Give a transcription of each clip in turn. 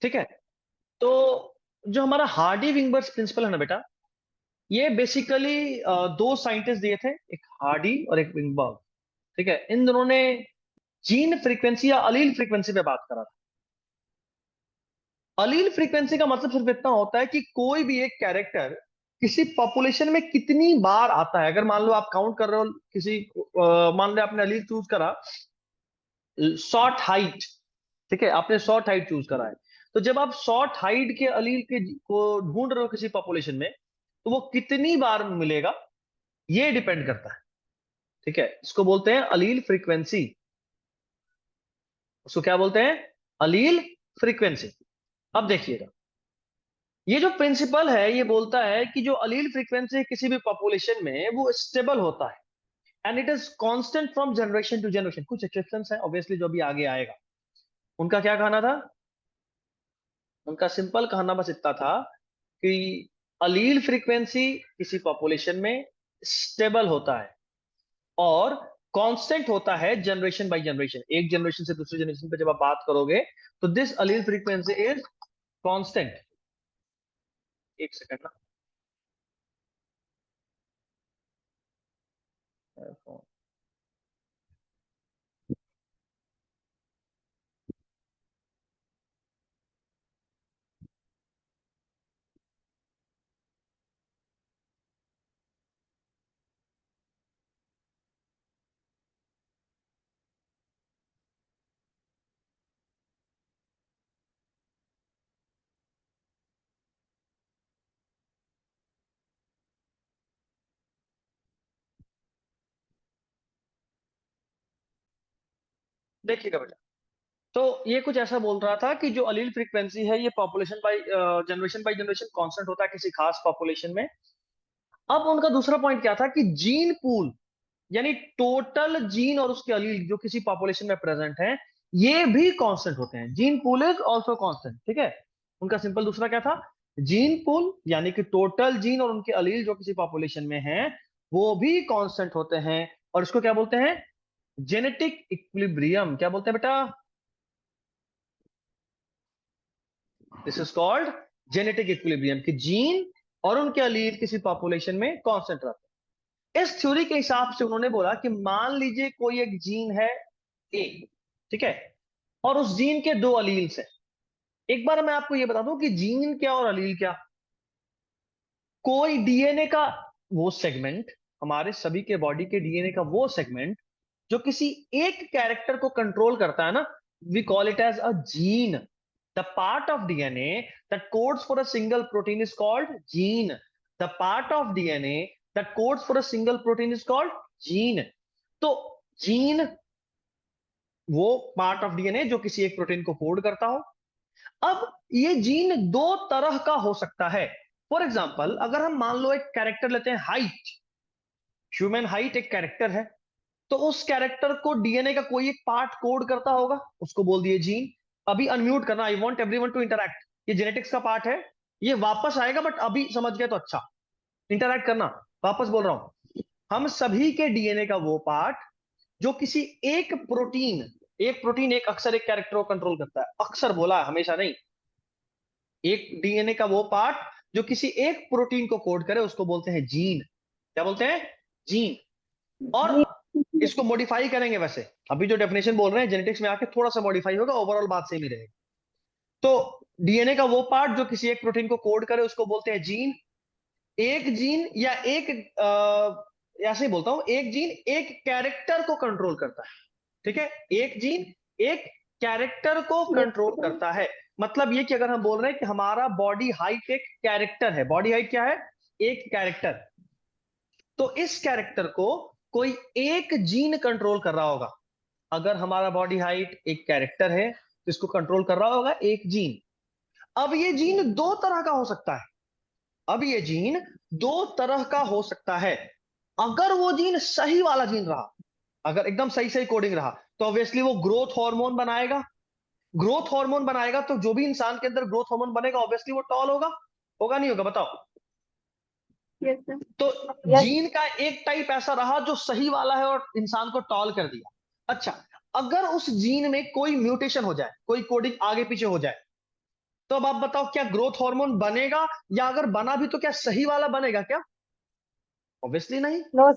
ठीक है। तो जो हमारा हार्डी विंगबर्स प्रिंसिपल है ना बेटा, ये बेसिकली दो साइंटिस्ट दिए थे, एक हार्डी और एक विंगबर्ग। ठीक है, इन दोनों ने जीन फ्रीक्वेंसी या अलील फ्रीक्वेंसी पे बात करा था। अलील फ्रीक्वेंसी का मतलब सिर्फ इतना होता है कि कोई भी एक कैरेक्टर किसी पॉपुलेशन में कितनी बार आता है। अगर मान लो आप काउंट कर रहे हो किसी मान लो आपने अलील चूज करा शॉर्ट हाइट। ठीक है, आपने शॉर्ट हाइट चूज करा है। तो जब आप शॉर्ट हाइट के अलील के को ढूंढ रहे हो किसी पॉपुलेशन में, तो वो कितनी बार मिलेगा ये डिपेंड करता है। ठीक है, इसको बोलते हैं अलील फ्रीक्वेंसी। उसको क्या बोलते हैं? अलील फ्रीक्वेंसी। अब देखिएगा, ये जो प्रिंसिपल है ये बोलता है कि जो अलील फ्रीक्वेंसी किसी भी पॉपुलेशन में वो स्टेबल होता है and it is constant from generation to generation. कुछ एक्सेप्शंस है ऑब्वियसली जो भी आगे आएगा। उनका क्या कहना था? उनका सिंपल कहना बस इतना था कि अलील फ्रीक्वेंसी किसी पॉपुलेशन में स्टेबल होता है और कांस्टेंट होता है जनरेशन बाय जनरेशन। एक जनरेशन से दूसरी जनरेशन पे जब आप बात करोगे तो this Aleel frequency is constant. एक सेकंड ना। देखिएगा बेटा, तो ये कुछ ऐसा बोल रहा था कि जो अलील फ्रीक्वेंसी है ये पॉपुलेशन बाय जनरेशन कांस्टेंट होता है किसी खास पॉपुलेशन में। अब उनका दूसरा पॉइंट क्या था कि जीन पूल यानी टोटल जीन और उसके अलील जो किसी पॉपुलेशन में प्रेजेंट हैं ये भी कांस्टेंट होते हैं। Gene pool is also constant. ठीक है, उनका सिंपल दूसरा क्या था? जीन पूल यानी कि टोटल जीन और उनके अलील जो किसी पॉपुलेशन में हैं वो भी कांस्टेंट होते हैं। और इसको क्या बोलते हैं? Genetic equilibrium. क्या बोलते हैं बेटा? This is called genetic equilibrium, कि जीन और उनके अलील किसी पॉपुलेशन में कांस्टेंट रहते हैं। इस थ्योरी के हिसाब से उन्होंने बोला कि मान लीजिए कोई एक जीन है ए, ठीक है, और उस जीन के दो अलील्स हैं। एक बार मैं आपको यह बता दूं कि जीन क्या और अलील क्या। कोई डीएनए का वो सेगमेंट, हमारे सभी के बॉडी के डीएनए का वो सेगमेंट जो किसी एक कैरेक्टर को कंट्रोल करता है ना, we call it as a gene. The part of DNA that codes for a single protein is called gene. The part of DNA that codes for a single protein is called gene. तो gene वो part of DNA जो किसी एक protein को code करता हो। अब ये जीन दो तरह का हो सकता है। फॉर एग्जाम्पल, अगर हम मान लो एक कैरेक्टर लेते हैं हाइट, ह्यूमन हाइट एक कैरेक्टर है, तो उस कैरेक्टर को डीएनए का कोई एक पार्ट कोड करता होगा, उसको बोल दिए जीन। अभी अनम्यूट करना, I want everyone to interact. ये जेनेटिक्स का पार्ट है, ये वापस आएगा बट अभी समझ गए तो अच्छा। इंटरैक्ट करना, वापस बोल रहा हूं। हम सभी के डीएनए का वो पार्ट जो किसी एक प्रोटीन एक अक्सर एक कैरेक्टर को कंट्रोल करता है। अक्सर बोला है, हमेशा नहीं। एक डीएनए का वो पार्ट जो किसी एक प्रोटीन को कोड करे उसको बोलते हैं जीन। क्या बोलते हैं? जीन। और जी। इसको मॉडिफाई करेंगे वैसे, अभी जो डेफिनेशन बोल रहे हैं जेनेटिक्स में आके थोड़ा सा मॉडिफाई होगा, ओवरऑल बात सेम ही रहेगी। तो डीएनए का वो पार्ट जो किसी एक प्रोटीन को कोड करे उसको बोलते हैं जीन। एक जीन या एक ऐसे ही बोलता हूं, एक जीन एक कैरेक्टर को कंट्रोल करता है। ठीक है, एक जीन एक कैरेक्टर को यस कंट्रोल सर। करता है। मतलब ये कि अगर हम बोल रहे हैं कि हमारा बॉडी हाइट एक कैरेक्टर है, बॉडी हाइट क्या है? एक कैरेक्टर। तो इस कैरेक्टर को कोई एक जीन कंट्रोल कर रहा होगा। अगर हमारा बॉडी हाइट एक कैरेक्टर है तो इसको कंट्रोल कर रहा होगा एक जीन। अब ये जीन दो तरह का हो सकता है। अब ये जीन दो तरह का हो सकता है। अगर वो जीन सही वाला जीन रहा, अगर एकदम सही सही कोडिंग रहा, तो ऑब्वियसली वो ग्रोथ हार्मोन बनाएगा। ग्रोथ हार्मोन बनाएगा तो जो भी इंसान के अंदर ग्रोथ हार्मोन बनेगा ऑब्वियसली वो टॉल होगा। होगा नहीं होगा बताओ? Yes sir. तो यस। जीन का एक टाइप ऐसा रहा जो सही वाला है और इंसान को टॉल कर दिया। अच्छा, अगर उस जीन में कोई म्यूटेशन हो जाए, कोई कोडिंग आगे पीछे हो जाए, तो अब आप बताओ, क्या ग्रोथ हार्मोन बनेगा, या अगर बना भी तो क्या सही वाला बनेगा क्या? ऑब्वियसली नहीं। नो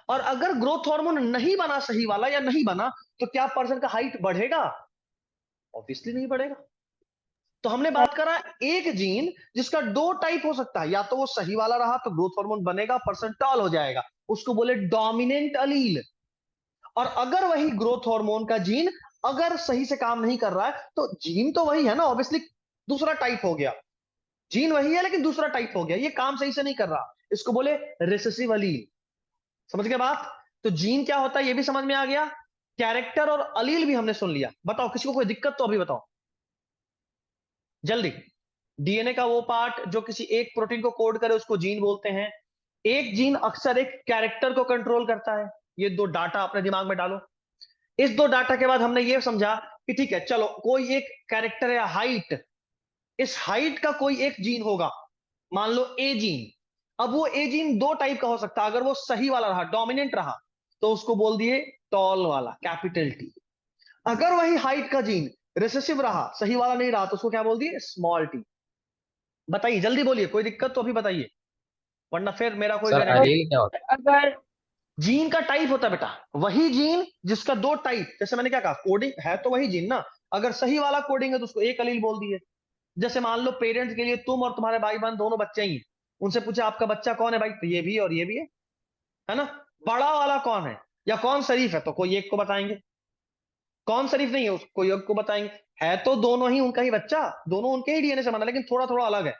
और अगर ग्रोथ हार्मोन नहीं बना सही वाला, या नहीं बना, तो क्या पर्सन का हाइट बढ़ेगा? ऑब्वियसली नहीं बढ़ेगा। तो हमने बात करा एक जीन जिसका दो टाइप हो सकता है, या तो वो सही वाला रहा तो ग्रोथ हार्मोन बनेगा, पर्सन टॉल हो जाएगा, उसको बोले डोमिनेंट अलील। और अगर वही ग्रोथ हार्मोन का जीन अगर सही से काम नहीं कर रहा है, तो जीन तो वही है ना, ऑब्वियसली दूसरा टाइप हो गया। जीन वही है लेकिन दूसरा टाइप हो गया, ये काम सही से नहीं कर रहा, इसको बोले रिसेसिव अलील। समझ गए बात? तो जीन क्या होता है ये भी समझ में आ गया, कैरेक्टर और अलील भी हमने सुन लिया। बताओ किसी को कोई दिक्कत तो अभी बताओ जल्दी। डीएनए का वो पार्ट जो किसी एक प्रोटीन को कोड करे उसको जीन बोलते हैं। एक जीन अक्सर एक कैरेक्टर को कंट्रोल करता है। ये दो डाटा अपने दिमाग में डालो। इस दो डाटा के बाद हमने ये समझा कि ठीक है चलो, कोई एक कैरेक्टर है हाइट, इस हाइट का कोई एक जीन होगा, मान लो ए जीन। अब वो ए जीन दो टाइप का हो सकता है, अगर वो सही वाला रहा, डोमिनेंट रहा, तो उसको बोल दिए टॉल वाला, कैपिटल टी। अगर वही हाइट का जीन रिसेसिव रहा, सही वाला नहीं रहा, तो उसको क्या बोल दिए, स्मॉल टी। बताइए जल्दी बोलिए, कोई दिक्कत तो अभी बताइए, वरना फिर मेरा कोई सर गारंटी। अलील क्या होता अगर जीन का टाइप होता है बेटा, वही जीन जिसका दो टाइप, जैसे मैंने क्या कहा, कोडिंग है तो वही जीन ना, अगर सही वाला कोडिंग है तो उसको एक अलील बोल दिए। जैसे मान लो पेरेंट्स के लिए तुम और तुम्हारे भाई बहन दोनों बच्चे ही हैं, उनसे पूछा आपका बच्चा कौन है भाई, तो ये भी है और ये भी है ना। बड़ा वाला कौन है या कौन शरीफ है, तो कोई एक को बताएंगे। कौन शरीफ नहीं है उसको कोई एक को बताएंगे। है तो दोनों ही उनका ही बच्चा, दोनों उनके ही डीएनए से बना, लेकिन थोड़ा थोड़ा अलग है।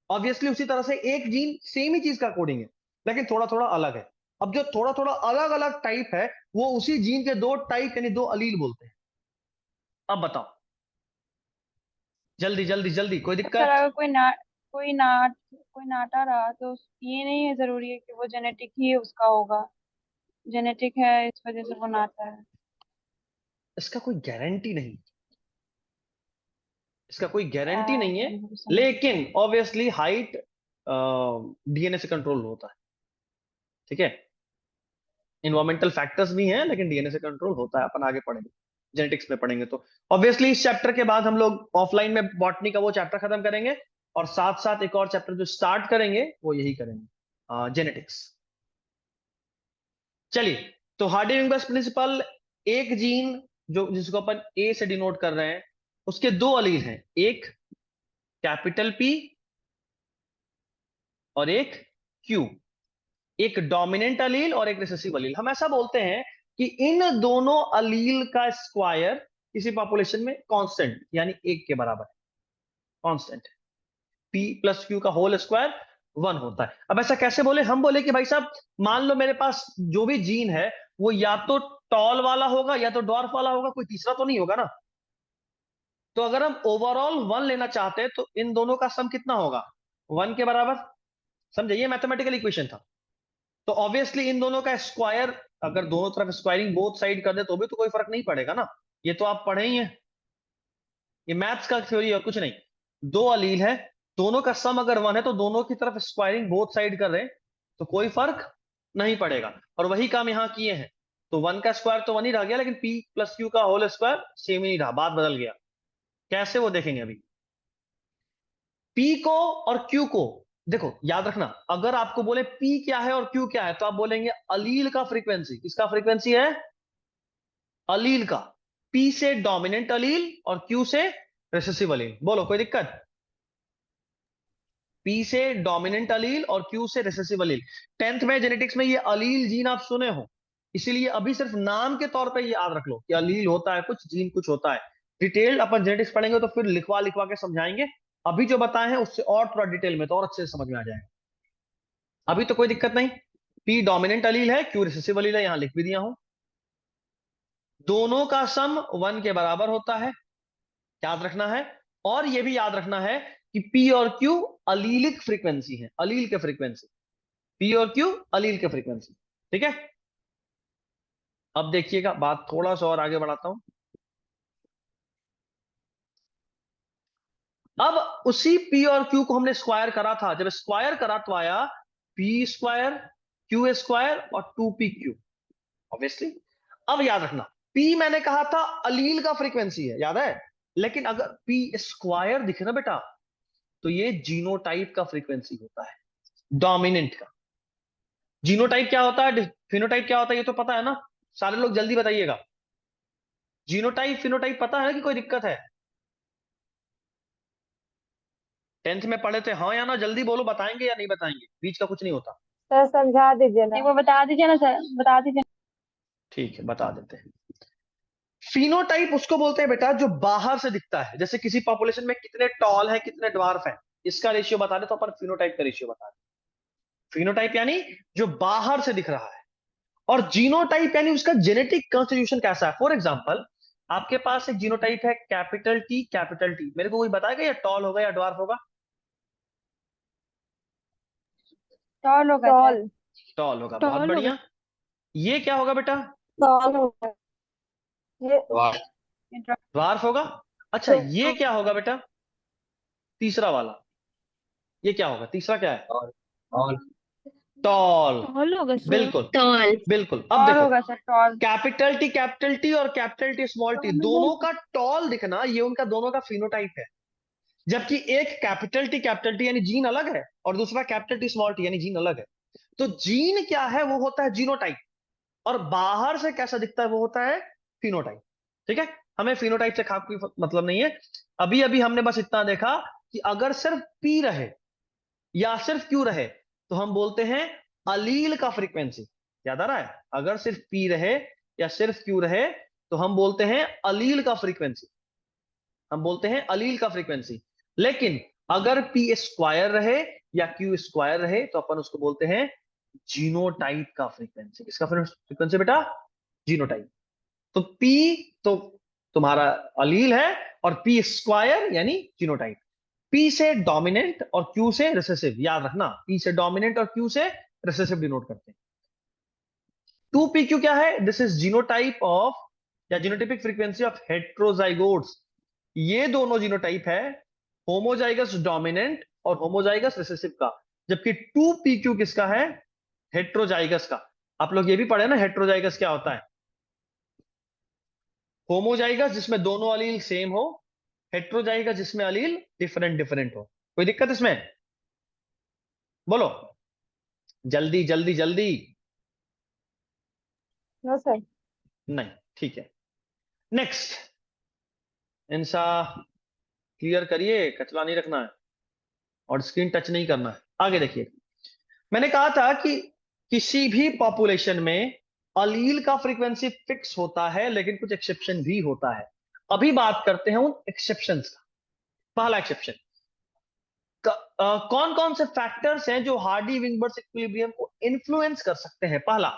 ऑब्वियसली उसी तरह से एक जीन सेम ही चीज का कोडिंग है, लेकिन थोड़ा थोड़ा अलग है। अब जो थोड़ा थोड़ा अलग अलग टाइप है, वो उसी जीन के दो टाइप यानी दो अलील बोलते हैं। अब बताओ जल्दी जल्दी जल्दी, कोई सर दिक्कत? अगर कोई नाटा रहा तो ये नहीं है जरूरी है कि वो जेनेटिक ही उसका होगा। जेनेटिक है इस वजह से वो नाटा है। इसका कोई गारंटी नहीं, इसका कोई गारंटी नहीं है। समझ लेकिन ऑब्वियसली हाइट डीएनए से कंट्रोल होता है, ठीक है। इन्वायरमेंटल फैक्टर्स भी हैं लेकिन डीएनए से कंट्रोल होता है, अपन आगे पढ़ेंगे, जेनेटिक्स में पढ़ेंगे। तो ऑब्वियसली इस चैप्टर के बाद हम लोग ऑफलाइन में बॉटनी का वो चैप्टर खत्म करेंगे, और साथ साथ एक और चैप्टर जो स्टार्ट करेंगे वो यही करेंगे, जेनेटिक्स। चलिए, तो हार्डी-विंगबर्ग प्रिंसिपल, एक जीन जो जिसको अपन ए से डिनोट कर रहे हैं, उसके दो अलील हैं, एक कैपिटल पी और एक क्यू। एक डोमिनेंट अलील और एक रिसेसिव अलील। हम ऐसा बोलते हैं कि इन दोनों अलील का स्क्वायर किसी पॉपुलेशन में कांस्टेंट यानी एक के बराबर है, कांस्टेंट। पी प्लस क्यू का होल स्क्वायर 1 होता है। अब ऐसा कैसे बोले, हम बोले कि भाई साहब मान लो मेरे पास जो भी जीन है वो या तो टॉल वाला होगा या तो डॉर्फ वाला होगा, कोई तीसरा तो नहीं होगा ना। तो अगर हम ओवरऑल 1 लेना चाहते हैं तो इन दोनों का सम कितना होगा, 1 के बराबर। समझे, ये मैथमेटिकल इक्वेशन था। तो ऑब्वियसली इन दोनों का स्क्वायर, अगर दोनों तरफ स्क्वायरिंग बोथ साइड कर दे तो भी तो कोई फर्क नहीं पड़ेगा ना। ये तो आप पढ़े ही हैं, ये मैथ्स का थ्योरी और कुछ नहीं। दो अलील है, दोनों का सम अगर 1 है तो दोनों की तरफ स्क्वायरिंग बोथ साइड कर रहे हैं तो कोई फर्क नहीं पड़ेगा। और वही काम यहां किए हैं। तो 1 का स्क्वायर तो 1 ही रह गया, लेकिन पी प्लस क्यू का होल स्क्वायर सेम ही नहीं रहा, बात बदल गया। कैसे वो देखेंगे अभी। पी को और क्यू को देखो, याद रखना, अगर आपको बोले पी क्या है और क्यू क्या है, तो आप बोलेंगे अलील का फ्रीक्वेंसी। किसका फ्रीक्वेंसी है, अलील का। पी से डोमिनेंट अलील और क्यू से रिसेसिव अलील। बोलो कोई दिक्कत? पी से डोमिनेंट अलील और क्यू से रिसेसिव अलील। 10th में जेनेटिक्स में ये अलील जीन आप सुने हो, इसीलिए अभी सिर्फ नाम के तौर पे ये याद रख लो कि अलील होता है कुछ, जीन कुछ होता है। डिटेल अपन जेनेटिक्स पढ़ेंगे तो फिर लिखवा लिखवा के समझाएंगे। अभी जो बताए हैं उससे और थोड़ा डिटेल में तो और अच्छे से समझ में आ जाएगा। अभी तो कोई दिक्कत नहीं। पी डोमिनेंट अलील है, क्यू रिसेसिव अलील है, यहां लिख भी दिया हूं। दोनों का सम 1 के बराबर होता है, याद रखना है। और यह भी याद रखना है कि पी और क्यू अलीलिक फ्रीक्वेंसी है, अलील के फ्रीक्वेंसी। पी और क्यू अलील के फ्रीक्वेंसी, ठीक है। अब देखिएगा, बात थोड़ा सा और आगे बढ़ाता हूं। अब उसी पी और क्यू को हमने स्क्वायर करा था, जब स्क्वायर करा तो आया पी स्क्वायर क्यू स्क्वायर और 2p क्यू, ऑब्वियसली। अब याद रखना, पी मैंने कहा था अलील का फ्रीक्वेंसी है, याद है। लेकिन अगर पी स्क्वायर दिखे ना बेटा, तो ये जीनोटाइप का फ्रीक्वेंसी होता है, डोमिनेंट का। जीनोटाइप क्या होता है, फिनोटाइप क्या होता है, ये तो पता है ना, सारे लोग जल्दी बताइएगा। जीनोटाइप फिनोटाइप पता है ना, कि कोई दिक्कत है? 10th में पढ़े थे हाँ या ना, जल्दी बोलो, बताएंगे या नहीं बताएंगे, बीच का कुछ नहीं होता। सर समझा दीजिए ना। एक बार बता दीजिए ना सर, बता दीजिए। ठीक है, बता देते हैं। फिनोटाइप उसको बोलते हैं बेटा जो बाहर से दिखता है, जैसे किसी पॉपुलेशन में कितने टॉल है कितने ड्वार्फ है, इसका रेशियो बता दे तो अपन फिनोटाइप का रेशियो बता दे। फिनोटाइप यानी जो बाहर से दिख रहा है, और जीनोटाइप यानी उसका जेनेटिक कॉन्स्टिट्यूशन कैसा है। फॉर एग्जाम्पल, आपके पास एक जीनोटाइप है कैपिटल टी कैपिटल टी, मेरे को कोई बताएगा या टॉल होगा या ड्वार्फ होगा? टॉल होगा सर। टॉल। टॉल होगा, बहुत टॉल होगा। बढ़िया। ये क्या होगा बेटा? टॉल होगा। ये ड्वार्फ होगा। अच्छा, तो ये क्या होगा बेटा? तीसरा वाला, ये क्या होगा, तीसरा क्या है? और टॉल। टॉल होगा सर। बिल्कुल टॉल। बिल्कुल। अब टॉल देखो, होगा सर, टॉल। कैपिटल टी और कैपिटल टी स्मॉल टी दोनों का टॉल दिखना, ये उनका दोनों का फिनोटाइप है। जबकि एक कैपिटल टी यानी जीन अलग है, और दूसरा कैपिटल टी स्मॉल टी यानी जीन अलग है। तो जीन क्या है, वो होता है जीनोटाइप, और बाहर से कैसा दिखता है वो होता है फिनोटाइप। ठीक है, हमें फिनोटाइप से खास कोई मतलब नहीं है। अभी अभी हमने बस इतना देखा कि अगर सिर्फ पी रहे या सिर्फ क्यू रहे, तो हम बोलते हैं अलील का फ्रीक्वेंसी। याद आ रहा है? अगर सिर्फ पी रहे या सिर्फ क्यू रहे, तो हम बोलते हैं अलील का फ्रीक्वेंसी, हम बोलते हैं अलील का फ्रीक्वेंसी। लेकिन अगर पी स्क्वायर रहे या क्यू स्क्वायर रहे, तो अपन उसको बोलते हैं जीनोटाइप का फ्रीक्वेंसी। किसका फ्रीक्वेंसी बेटा? जीनोटाइप। तो पी तो तुम्हारा अलील है, और पी स्क्वायर यानी जीनोटाइप। पी से डोमिनेंट और क्यू से रिसेसिव, याद रखना, पी से डोमिनेंट और क्यू से रिसेसिव डिनोट करते हैं। 2pq क्या है? दिस इज जीनोटाइप ऑफ या जीनोटाइपिक फ्रीक्वेंसी ऑफ हेट्रोजाइगोट्स। ये दोनों जीनोटाइप है, होमोजाइगस डोमिनेंट और होमोजाइगस रिसेसिव का। जबकि 2pq किसका है? हेट्रोजाइगस का। आप लोग ये भी पढ़े ना, हेट्रोजाइगस क्या होता है? होमोजाइगस जिसमें दोनों अलील सेम हो, हेट्रोजाइगस जिसमें अलील डिफरेंट डिफरेंट हो। कोई दिक्कत इसमें? बोलो जल्दी जल्दी जल्दी। No sir. नहीं, ठीक है। नेक्स्ट, इनसा क्लियर करिए, कचरा नहीं रखना है और स्क्रीन टच नहीं करना है। आगे देखिए, मैंने कहा था कि किसी भी पॉपुलेशन में अलील का फ्रीक्वेंसी फिक्स होता है, लेकिन कुछ एक्सेप्शन भी होता है। अभी बात करते हैं उन एक्सेप्शंस का। पहला एक्सेप्शन, कौन कौन से फैक्टर्स हैं जो हार्डी विंगबर्ड इक्विलिब्रियम को इन्फ्लुएंस कर सकते हैं? पहला,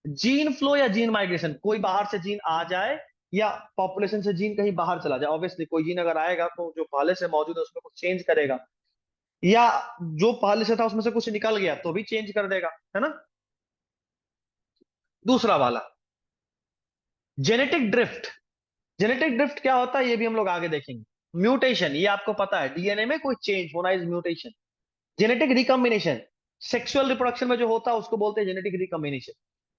जीन फ्लो या जीन माइग्रेशन, कोई बाहर से जीन आ जाए या पॉपुलेशन से जीन कहीं बाहर चला जाए। ऑब्वियसली कोई जीन अगर आएगा तो जो पहले से मौजूद है उसमें कुछ चेंज करेगा, या जो पहले से था उसमें से कुछ निकल गया तो भी चेंज कर देगा, है ना। दूसरा वाला, जेनेटिक ड्रिफ्ट। जेनेटिक ड्रिफ्ट क्या होता है ये भी हम लोग आगे देखेंगे। म्यूटेशन, ये आपको पता है, डीएनए में कोई चेंज होना is mutation. Genetic recombination, sexual reproduction में जो होता है उसको बोलते हैं जेनेटिक रिकॉम्बिनेशन,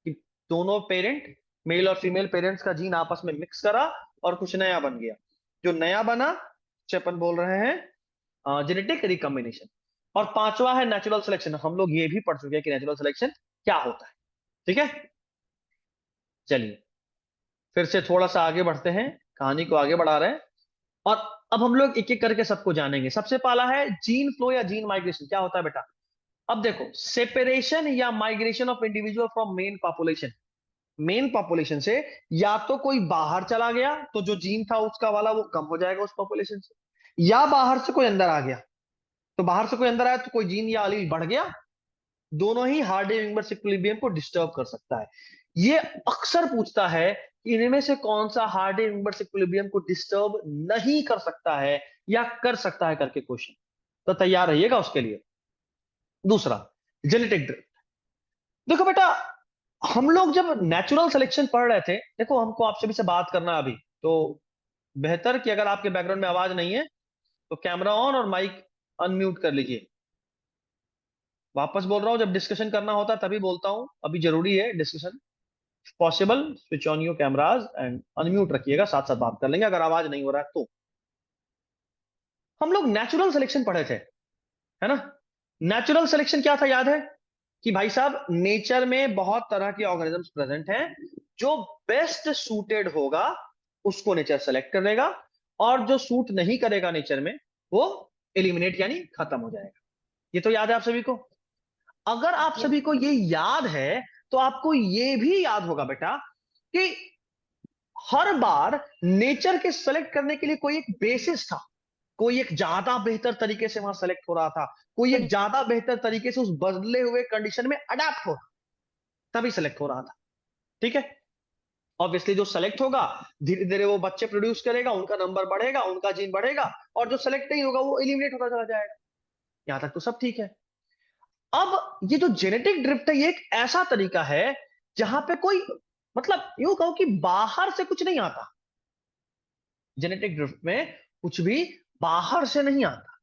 कि दोनों पेरेंट, मेल और फीमेल पेरेंट्स का जीन आपस में मिक्स करा और कुछ नया बन गया। जो नया बना उसे अपन बोल रहे हैं जेनेटिक रिकॉम्बिनेशन। और पांचवा है नेचुरल सिलेक्शन। हम लोग ये भी पढ़ चुके हैं कि नेचुरल सिलेक्शन क्या होता है। ठीक है, चलिए फिर से थोड़ा सा आगे बढ़ते हैं, कहानी को आगे बढ़ा रहे हैं, और अब हम लोग एक एक करके सबको जानेंगे। सबसे पहला है जीन फ्लो या जीन माइग्रेशन, क्या होता है बेटा? अब देखो, सेपरेशन या migration of individual from main population. Main population से या तो कोई बाहर चला गया तो जो जीन था उसका वाला वो कम हो जाएगा उस पॉपुलेशन से, या बाहर से कोई अंदर आ गया। तो बाहर से कोई अंदर आया तो कोई जीन या अलील बढ़ गया, दोनों ही हार्डी विंगबर्ड इक्विलिब्रियम को डिस्टर्ब कर सकता है। ये अक्सर पूछता है कि इनमें से कौन सा हार्डी विंगबर्ड इक्विलिब्रियम को डिस्टर्ब नहीं कर सकता है या कर सकता है करके क्वेश्चन, तो तैयार रहिएगा उसके लिए। दूसरा, जेनेटिक ड्रिफ्ट। देखो बेटा, हम लोग जब नेचुरल सिलेक्शन पढ़ रहे थे, देखो हमको आपसे भी से बात करना है अभी, तो बेहतर कि अगर आपके बैकग्राउंड में आवाज नहीं है तो कैमरा ऑन और माइक अनम्यूट कर लीजिए। वापस बोल रहा हूं, जब डिस्कशन करना होता है तभी बोलता हूं, अभी जरूरी है discussion. Possible switch on your cameras and unmute रखिएगा, साथ साथ बात कर लेंगे अगर आवाज नहीं हो रहा है तो। हम लोग नेचुरल सिलेक्शन पढ़े थे, है ना। नेचुरल सिलेक्शन क्या था, याद है कि भाई साहब नेचर में बहुत तरह के ऑर्गेनिजम्स प्रेजेंट हैं, जो बेस्ट सूटेड होगा उसको नेचर सेलेक्ट कर लेगा, और जो सूट नहीं करेगा नेचर में वो एलिमिनेट यानी खत्म हो जाएगा। ये तो याद है आप सभी को। अगर आप सभी को ये याद है तो आपको ये भी याद होगा बेटा कि हर बार नेचर के सेलेक्ट करने के लिए कोई एक बेसिस था, कोई एक ज्यादा बेहतर तरीके से वहां सेलेक्ट हो रहा था, कोई एक ज्यादा बेहतर तरीके से उस बदले हुए कंडीशन में अडेप्ट हो रहा, तभी सेलेक्ट हो रहा था। ठीक है, ऑब्वियसली जो सेलेक्ट होगा धीरे धीरे वो बच्चे प्रोड्यूस करेगा, उनका नंबर बढ़ेगा, उनका जीन बढ़ेगा, और जो सेलेक्ट नहीं होगा वो एलिमिनेट होता चला जाएगा। यहां तक तो सब ठीक है। अब ये जो जेनेटिक ड्रिफ्ट है ये एक ऐसा तरीका है जहां पे कोई मतलब यूं कहो कि बाहर से कुछ नहीं आता। जेनेटिक ड्रिफ्ट में कुछ भी बाहर से नहीं आता।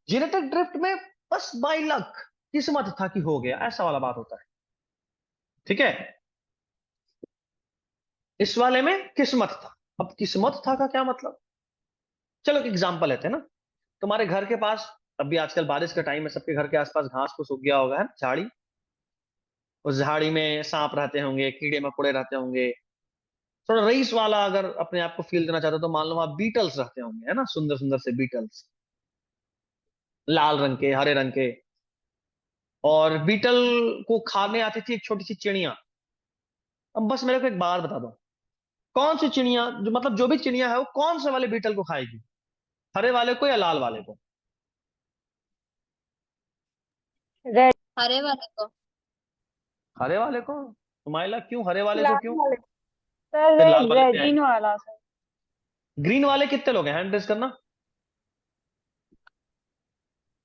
जेनेटिक ड्रिफ्ट में बस बाय लक, किस्मत था कि हो गया, ऐसा वाला बात होता है। ठीक है, इस वाले में किस्मत था। अब किस्मत था का क्या मतलब, चलो एक एग्जांपल लेते हैं ना। तुम्हारे घर के पास, अभी आजकल बारिश का टाइम है, सबके घर के आसपास घास फूस उग गया होगा, है ना, झाड़ी। उस झाड़ी में सांप रहते होंगे, कीड़े मकोड़े रहते होंगे। थोड़ा रईस वाला अगर अपने आप को फील देना चाहते हो तो मान लो वहां बीटल्स रहते होंगे, है ना, सुंदर सुंदर से बीटल्स, लाल रंग के, हरे रंग के। और बीटल को खाने आती थी एक छोटी सी चिड़िया। अब बस मेरे को एक बात बता दो, कौन सी चिड़िया, जो मतलब जो भी चिड़िया है वो कौन से वाले बीटल को खाएगी, हरे वाले को या लाल वाले को? रेड। हरे वाले को। हरे वाले को। सुमाइला क्यों हरे वाले को, लाल क्यों? वाले। सर फिर लाल रेड वाले पे रेड। आए। ग्रीन वाला सर। ग्रीन वाले कितने लोग हैं, हैंड रेस करना।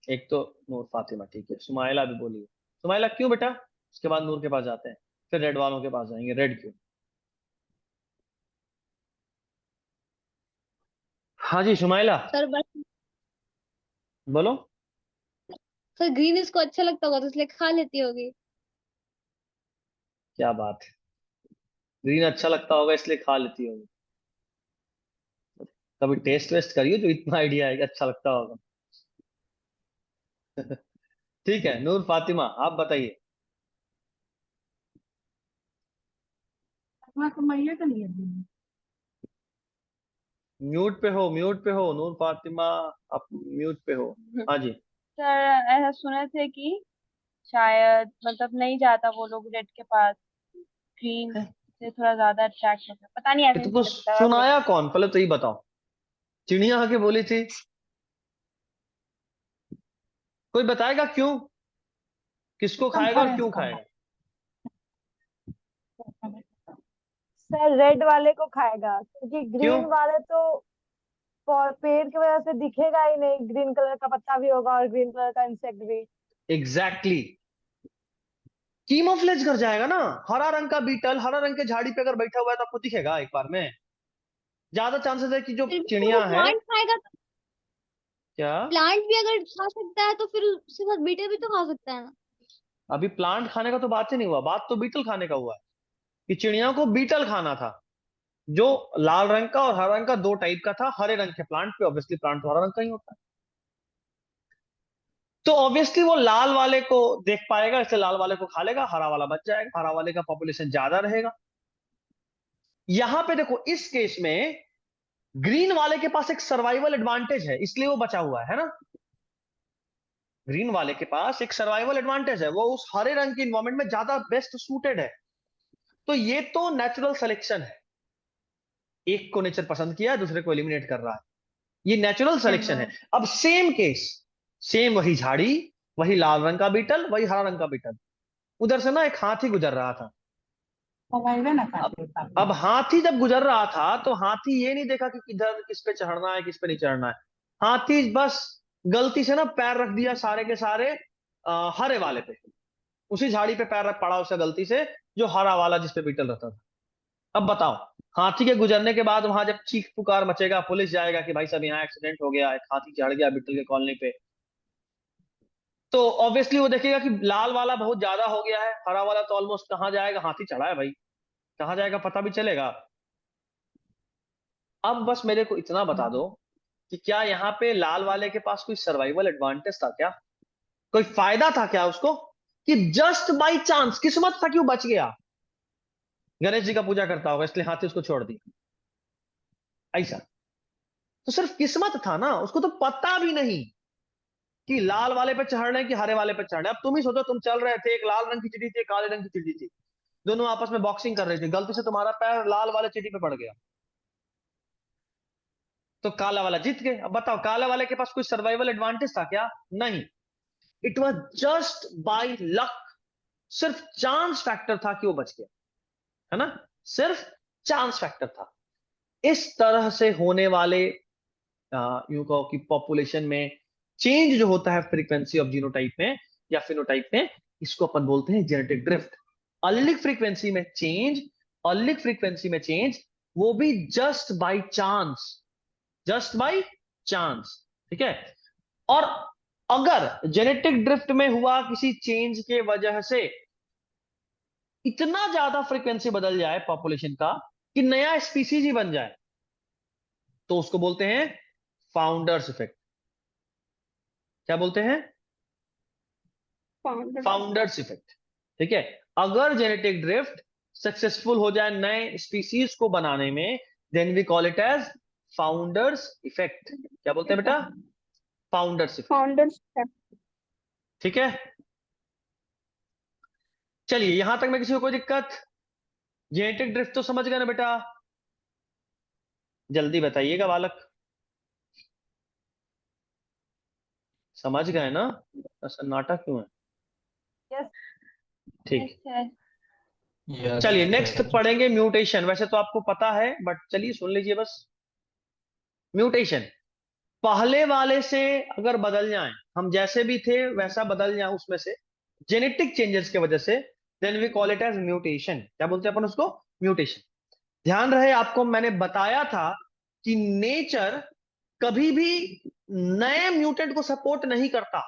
एक तो नूर फातिमा, ठीक है, सुमाइला भी बोली। सुमाइला क्यों बेटा? उसके बाद नूर के पास जाते हैं, फिर रेड वालों के पास जाएंगे। रेड क्यों? हाँ जी सुमाइला, सर बस, बोलो। सर ग्रीन इसको अच्छा लगता होगा तो इसलिए खा लेती होगी। क्या बात है, ग्रीन अच्छा लगता होगा इसलिए खा लेती होगी। कभी टेस्ट वेस्ट करियो जो इतना आइडिया है कि अच्छा लगता होगा। ठीक है नूर फातिमा, आप बताइए। हाँ तो मैया का नहीं है। म्यूट पे हो, म्यूट पे हो नूर फातिमा, आप म्यूट पे हो। हाँ जी। सर ऐसा सुने थे कि शायद मतलब नहीं जाता वो लोग रेड के पास, ग्रीन से थोड़ा ज्यादा अट्रैक्ट होता है, पता नहीं ये ऐसे तुमको मुझे पता है, आप सुनाया कौन, पहले तो ये बताओ। चिड़िया आके बोली थी, कोई बताएगा क्यों, किसको खाएगा और क्यों खाएगा? सर रेड वाले को खाएगा क्योंकि क्यों? ग्रीन वाले तो पेड़ की वजह से दिखेगा ही नहीं, ग्रीन कलर का पत्ता भी होगा और ग्रीन कलर का इंसेक्ट भी। Exactly exactly. कीमोफ्लेज कर जाएगा ना। हरा रंग का बीटल हरा रंग के झाड़ी पे अगर बैठा हुआ है तो आपको दिखेगा एक बार में। ज्यादा चांसेस है कि जो फिर भी तो वो चिड़िया है। प्लांट खाएगा तो, क्या? प्लांट भी अगर खा सकता है तो फिर उसके साथ बीटल भी तो खा सकता है ना। अभी प्लांट खाने का तो बात ही नहीं हुआ, बात तो बीटल खाने का हुआ है कि चिड़िया को बीटल खाना था, जो लाल रंग का और हरा रंग का दो टाइप का था। हरे रंग के प्लांट पे, ऑब्वियसली प्लांट तो हरा रंग का ही होता है, तो ऑब्वियसली वो लाल वाले को देख पाएगा, इसलिए लाल वाले को खा लेगा, हरा वाला बच जाएगा, हरा वाले का पॉपुलेशन ज्यादा रहेगा। यहां पे देखो इस केस में ग्रीन वाले के पास एक सर्वाइवल एडवांटेज है, इसलिए वो बचा हुआ है ना। ग्रीन वाले के पास एक सर्वाइवल एडवांटेज है, वो उस हरे रंग के इन्वायरमेंट में ज्यादा बेस्ट सूटेड है। तो ये तो नेचुरल सिलेक्शन है, एक को नेचर पसंद किया दूसरे को एलिमिनेट कर रहा है, ये नेचुरल सिलेक्शन है। अब सेम केस, सेम वही झाड़ी, वही लाल रंग का बीटल, वही हरा रंग का बीटल, उधर से ना एक हाथी गुजर रहा था। अब हाथी जब गुजर रहा था तो हाथी ये नहीं देखा कि किधर किस पे चढ़ना है किस पे नहीं चढ़ना है। हाथी बस गलती से ना पैर रख दिया सारे के सारे हरे वाले पे, उसी झाड़ी पे पैर रख पड़ा उसका गलती से, जो हरा वाला जिसपे बीटल रहता था। अब बताओ, हाथी के गुजरने के बाद वहां जब चीख पुकार मचेगा, पुलिस जाएगा कि भाई साहब यहाँ एक्सीडेंट हो गया, एक हाथी चढ़ गया बीटल के कॉलोनी पे, तो ऑब्वियसली वो देखेगा कि लाल वाला बहुत ज्यादा हो गया है, हरा वाला तो ऑलमोस्ट, कहाँ जाएगा, हाथी चढ़ा है भाई, कहाँ जाएगा पता भी चलेगा। अब बस मेरे को इतना बता दो कि क्या यहाँ पे लाल वाले के पास कोई सर्वाइवल एडवांटेज था क्या, कोई फायदा था क्या उसको, कि जस्ट बाई चांस किस्मत था कि वो बच गया, गणेश जी का पूजा करता होगा इसलिए हाथी उसको छोड़ दिया, ऐसा। तो सिर्फ किस्मत था ना, उसको तो पता भी नहीं कि लाल वाले पे चढ़ रहे हैं कि हरे वाले पे चढ़ रहे हैं। अब तुम ही सोचो, तुम चल रहे थे, एक लाल रंग की चिड़ी थी, एक काले रंग की चिड़ी थी, दोनों आपस में बॉक्सिंग कर रही थी, गलती से तुम्हारा पैर लाल वाले चिड़ी पे पड़ गया तो काला वाला जीत गए। अब बताओ, काला वाले के पास कोई सर्वाइवल एडवांटेज था क्या? नहीं, it was just by luck, सिर्फ चांस फैक्टर था कि वो बच गया, है ना, सिर्फ चांस फैक्टर था। इस तरह से होने वाले यूं कहो कि पॉपुलेशन में चेंज जो होता है फ्रीक्वेंसी ऑफ जीनोटाइप में या फिनोटाइप में, इसको अपन बोलते हैं जेनेटिक ड्रिफ्ट। अलिक फ्रीक्वेंसी में चेंज, अलिक फ्रीक्वेंसी में चेंज, वो भी just by chance, just by chance, ठीक है। और अगर जेनेटिक ड्रिफ्ट में हुआ किसी चेंज के वजह से इतना ज्यादा फ्रीक्वेंसी बदल जाए पॉपुलेशन का कि नया स्पीसीज ही बन जाए, तो उसको बोलते हैं फाउंडर्स इफेक्ट। क्या बोलते हैं? फाउंडर फाउंडर्स इफेक्ट, ठीक है। अगर जेनेटिक ड्रिफ्ट सक्सेसफुल हो जाए नए स्पीसीज को बनाने में, then we call it as founder's effect. क्या बोलते हैं बेटा? फाउंडर्स इफेक्ट, फाउंडर्स ठीक है। चलिए, यहां तक में किसी को कोई दिक्कत? जेनेटिक ड्रिफ्ट तो समझ गए ना बेटा? जल्दी बताइएगा बालक, समझ गए ना? सन्नाटा क्यों है? यस ठीक, यस चलिए नेक्स्ट पढ़ेंगे म्यूटेशन। वैसे तो आपको पता है बट चलिए सुन लीजिए बस। म्यूटेशन, पहले वाले से अगर बदल जाएं, हम जैसे भी थे वैसा बदल जाए उसमें से, जेनेटिक चेंजेस की वजह से, then we call it as mutation. क्या बोलते हैं अपन उसको? म्यूटेशन। ध्यान रहे, आपको मैंने बताया था कि नेचर कभी भी नए म्यूटेंट को सपोर्ट नहीं करता,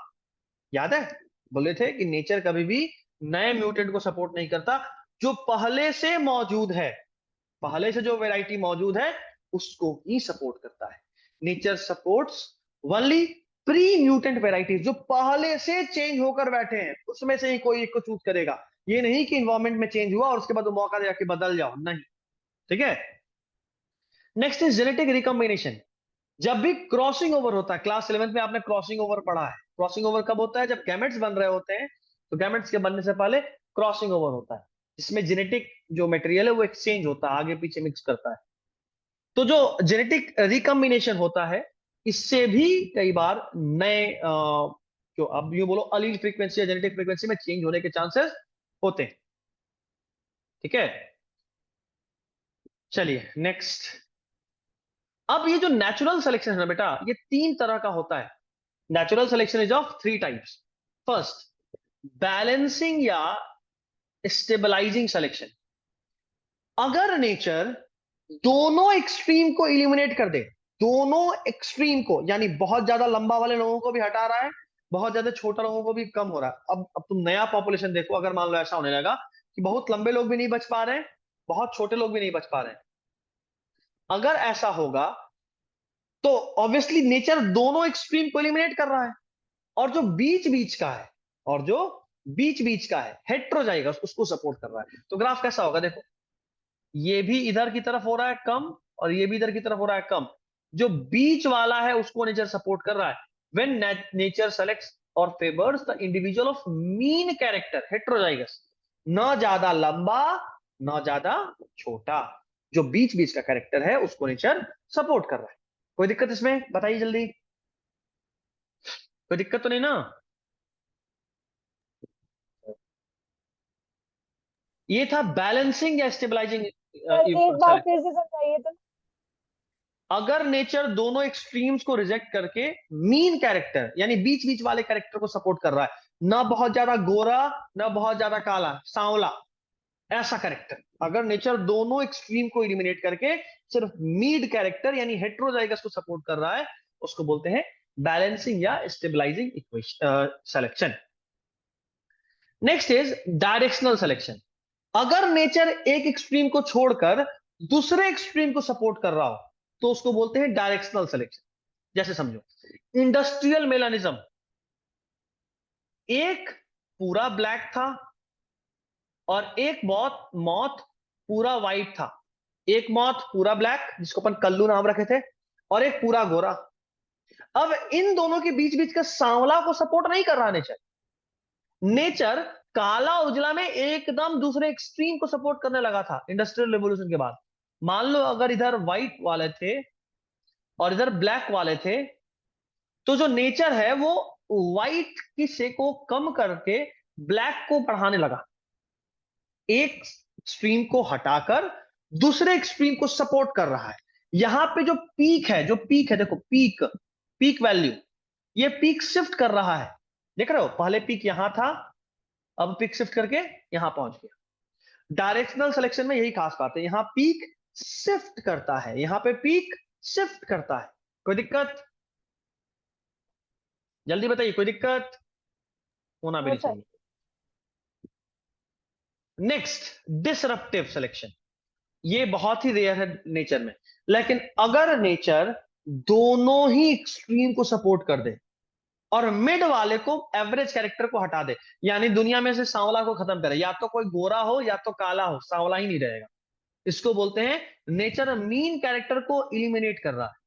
याद है? बोले थे कि नेचर कभी भी नए म्यूटेंट को सपोर्ट नहीं करता, जो पहले से मौजूद है, पहले से जो वैरायटी मौजूद है उसको ही सपोर्ट करता है। Nature supports only pre mutant varieties, जो पहले से चेंज होकर बैठे हैं, उसमें से ही कोई एक को चूज करेगा। ये नहीं कि इन्वायरमेंट में चेंज हुआ और उसके बाद वो मौका दे जाके बदल जाओ, नहीं, ठीक है। Next is genetic recombination. जब भी क्रॉसिंग ओवर होता है, क्लास 11th में आपने क्रॉसिंग ओवर पढ़ा है, क्रॉसिंग ओवर कब होता है? जब गैमेट्स बन रहे होते हैं, तो गैमेट्स के बनने से पहले क्रॉसिंग ओवर होता है, जिसमें जेनेटिक जो मटेरियल है वो एक्सचेंज होता है, आगे पीछे मिक्स करता है। तो जो जेनेटिक रिकॉम्बिनेशन होता है, इससे भी कई बार नए जो अब यूं बोलो अलील फ्रीक्वेंसी या जेनेटिक फ्रीक्वेंसी में चेंज होने के चांसेस होते हैं, ठीक है। चलिए नेक्स्ट, अब ये जो नेचुरल सिलेक्शन है ना बेटा, ये 3 तरह का होता है। Natural selection is of 3 types. First, balancing या स्टेबलाइजिंग सिलेक्शन। अगर नेचर दोनों एक्सट्रीम को इलिमिनेट कर दे, दोनों एक्सट्रीम को, यानी बहुत ज्यादा लंबा वाले लोगों को भी हटा रहा है, बहुत ज्यादा छोटा लोगों को भी कम हो रहा है। अब तुम नया पॉपुलेशन देखो, अगर मान लो ऐसा होने लगा कि बहुत लंबे लोग भी नहीं बच पा रहे हैं, बहुत छोटे लोग भी नहीं बच पा रहे हैं, अगर ऐसा होगा तो ऑब्वियसली नेचर दोनों एक्सट्रीम को एलिमिनेट कर रहा है, और जो बीच बीच का है, और जो बीच बीच का है, हेट्रोजाइगस, उसको सपोर्ट कर रहा है। तो ग्राफ कैसा होगा? देखो, ये भी इधर की तरफ हो रहा है कम, और ये भी इधर की तरफ हो रहा है कम। जो बीच वाला है उसको नेचर सपोर्ट कर रहा है। व्हेन नेचर सेलेक्ट्स और favours the individual of mean character, heterozygous, न ज्यादा लंबा न ज्यादा छोटा, जो बीच बीच का कैरेक्टर है उसको नेचर सपोर्ट कर रहा है। कोई दिक्कत इसमें? बताइए जल्दी, कोई दिक्कत तो नहीं ना? ये था बैलेंसिंग या स्टेबलाइजिंग। सर एक बार फिर से समझाइए तो। अगर नेचर दोनों एक्सट्रीम्स को रिजेक्ट करके मीन कैरेक्टर, यानी बीच बीच वाले कैरेक्टर को सपोर्ट कर रहा है, ना बहुत ज्यादा गोरा ना बहुत ज्यादा काला, सांवला, ऐसा कैरेक्टर, अगर नेचर दोनों एक्सट्रीम को इलिमिनेट करके सिर्फ मीड कैरेक्टर यानी हेट्रोजाइगस को सपोर्ट कर रहा है, उसको बोलते हैं बैलेंसिंग या stabilising selection. Next is directional selection. अगर नेचर एक एक्सट्रीम को छोड़कर दूसरे एक्सट्रीम को सपोर्ट कर रहा हो, तो उसको बोलते हैं डायरेक्शनल सिलेक्शन। जैसे समझो, इंडस्ट्रियल मेलानिज्म, एक पूरा ब्लैक था और एक मॉथ पूरा व्हाइट था। एक मॉथ पूरा ब्लैक जिसको अपन कल्लू नाम रखे थे, और एक पूरा गोरा। अब इन दोनों के बीच बीच का सांवला को सपोर्ट नहीं कर रहा नेचर। नेचर काला उजला में एकदम दूसरे एक्सट्रीम को सपोर्ट करने लगा था इंडस्ट्रियल रेवोल्यूशन के बाद। मान लो अगर इधर व्हाइट वाले थे और इधर ब्लैक वाले थे, तो जो नेचर है वो व्हाइट की से को कम करके ब्लैक को बढ़ाने लगा, एक एक्सट्रीम को हटाकर दूसरे एक्सट्रीम को सपोर्ट कर रहा है। यहां पे जो पीक है देखो, पीक वैल्यू, ये पीक शिफ्ट कर रहा है। देख रहे हो, पहले पीक यहां था, अब पीक शिफ्ट करके यहां पहुंच गया। डायरेक्शनल सिलेक्शन में यही खास बात है, यहां पीक शिफ्ट करता है, यहां पे पीक शिफ्ट करता है। कोई दिक्कत? जल्दी बताइए, कोई दिक्कत? होना भी नो नहीं सर। चाहिए। Next, disruptive selection. ये बहुत ही रेयर है नेचर में, लेकिन अगर नेचर दोनों ही एक्सट्रीम को सपोर्ट कर दे और मिड वाले को, एवरेज कैरेक्टर को हटा दे, यानी दुनिया में से सांवला को खत्म करे, या तो कोई गोरा हो या तो काला हो, सांवला ही नहीं रहेगा, इसको बोलते हैं नेचर मीन कैरेक्टर को इलिमिनेट कर रहा है।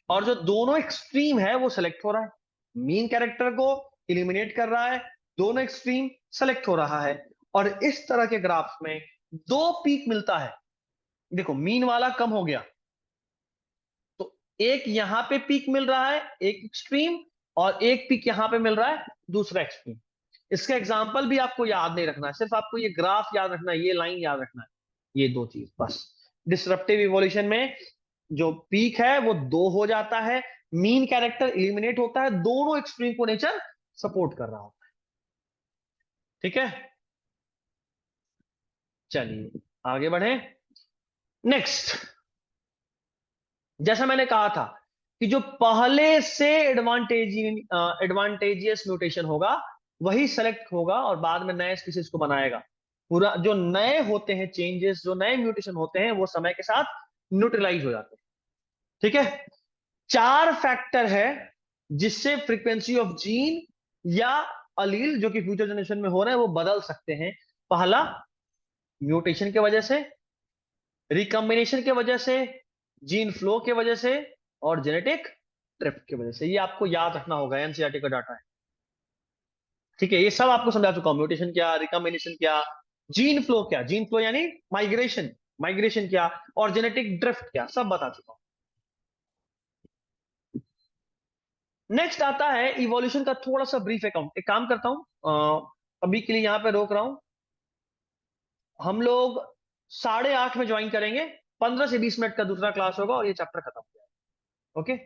और जो दोनों एक्सट्रीम है वो सेलेक्ट हो रहा है, मीन कैरेक्टर को इलिमिनेट कर रहा है, दोनों एक्सट्रीम सेलेक्ट हो रहा है। और इस तरह के ग्राफ में दो पीक मिलता है। देखो, मीन वाला कम हो गया तो एक यहां पे पीक मिल रहा है, एक एक्सट्रीम, और एक पीक यहां पे मिल रहा है, दूसरा एक्सट्रीम। इसका एग्जांपल भी आपको याद नहीं रखना है, सिर्फ आपको ये ग्राफ याद रखना है, ये लाइन याद रखना है, ये दो चीज बस। डिसरप्टिव इवोल्यूशन में जो पीक है वो दो हो जाता है, मीन कैरेक्टर इलिमिनेट होता है, दोनों एक्सट्रीम को नेचर सपोर्ट कर रहा होता है। ठीक है, चलिए आगे बढ़े। नेक्स्ट, जैसा मैंने कहा था कि जो पहले से एडवांटेजियस म्यूटेशन होगा वही सेलेक्ट होगा और बाद में नए स्पीसीज को बनाएगा। पूरा जो नए होते हैं चेंजेस, जो नए म्यूटेशन होते हैं, वो समय के साथ न्यूट्रलाइज हो जाते हैं। ठीक है, चार फैक्टर है जिससे फ्रीक्वेंसी ऑफ जीन या अलील जो कि फ्यूचर जनरेशन में हो रहे हैं वो बदल सकते हैं। पहला, म्यूटेशन की वजह से, रिकॉम्बिनेशन की वजह से, जीन फ्लो की वजह से, और जेनेटिक ड्रिफ्ट की वजह से। ये आपको याद रखना होगा, एनसीईआरटी का डाटा है। ठीक है, ये सब आपको समझा चुका हूं, म्यूटेशन क्या, रिकॉम्बिनेशन क्या, जीन फ्लो क्या, जीन फ्लो यानी माइग्रेशन, माइग्रेशन क्या, और जेनेटिक ड्रिफ्ट क्या, सब बता चुका हूं। नेक्स्ट आता है इवोल्यूशन का थोड़ा सा ब्रीफ अकाउंट। एक काम करता हूं, अभी के लिए यहां पे रोक रहा हूं। हम लोग 8:30 में ज्वाइन करेंगे, 15 से 20 मिनट का दूसरा क्लास होगा और ये चैप्टर खत्म हो जाएगा। ओके।